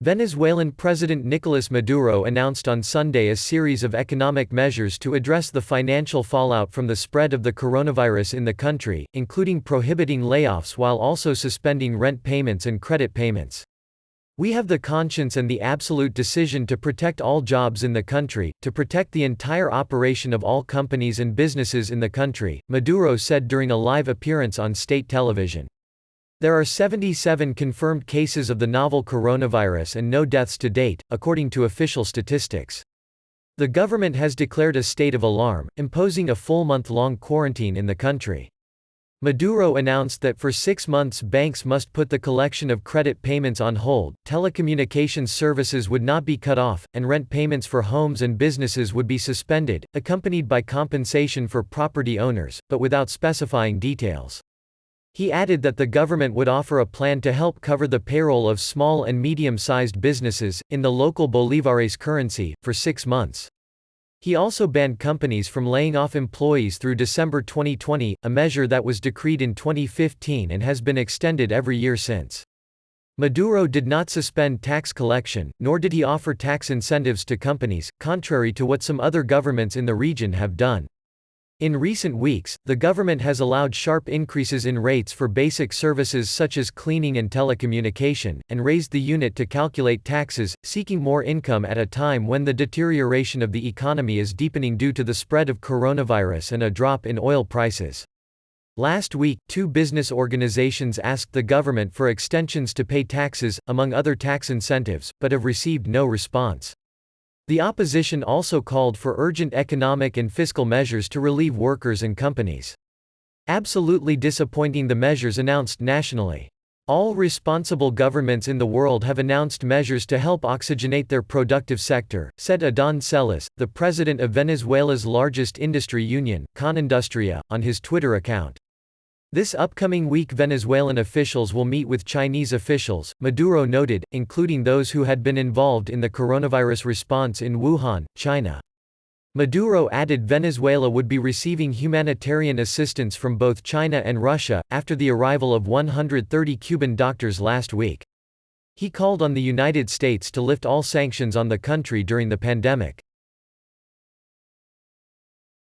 Venezuelan President Nicolas Maduro announced on Sunday a series of economic measures to address the financial fallout from the spread of the coronavirus in the country, including prohibiting layoffs while also suspending rent payments and credit payments. "We have the conscience and the absolute decision to protect all jobs in the country, to protect the entire operation of all companies and businesses in the country," Maduro said during a live appearance on state television. There are 77 confirmed cases of the novel coronavirus and no deaths to date, according to official statistics. The government has declared a state of alarm, imposing a full month-long quarantine in the country. Maduro announced that for 6 months banks must put the collection of credit payments on hold, telecommunications services would not be cut off, and rent payments for homes and businesses would be suspended, accompanied by compensation for property owners, but without specifying details. He added that the government would offer a plan to help cover the payroll of small and medium-sized businesses, in the local bolívares currency, for 6 months. He also banned companies from laying off employees through December 2020, a measure that was decreed in 2015 and has been extended every year since. Maduro did not suspend tax collection, nor did he offer tax incentives to companies, contrary to what some other governments in the region have done. In recent weeks, the government has allowed sharp increases in rates for basic services such as cleaning and telecommunication, and raised the unit to calculate taxes, seeking more income at a time when the deterioration of the economy is deepening due to the spread of coronavirus and a drop in oil prices. Last week, 2 business organizations asked the government for extensions to pay taxes, among other tax incentives, but have received no response. The opposition also called for urgent economic and fiscal measures to relieve workers and companies. Absolutely disappointing the measures announced nationally. All responsible governments in the world have announced measures to help oxygenate their productive sector, said Adán Celis, the president of Venezuela's largest industry union, Conindustria, on his Twitter account. This upcoming week Venezuelan officials will meet with Chinese officials, Maduro noted, including those who had been involved in the coronavirus response in Wuhan, China. Maduro added Venezuela would be receiving humanitarian assistance from both China and Russia, after the arrival of 130 Cuban doctors last week. He called on the United States to lift all sanctions on the country during the pandemic.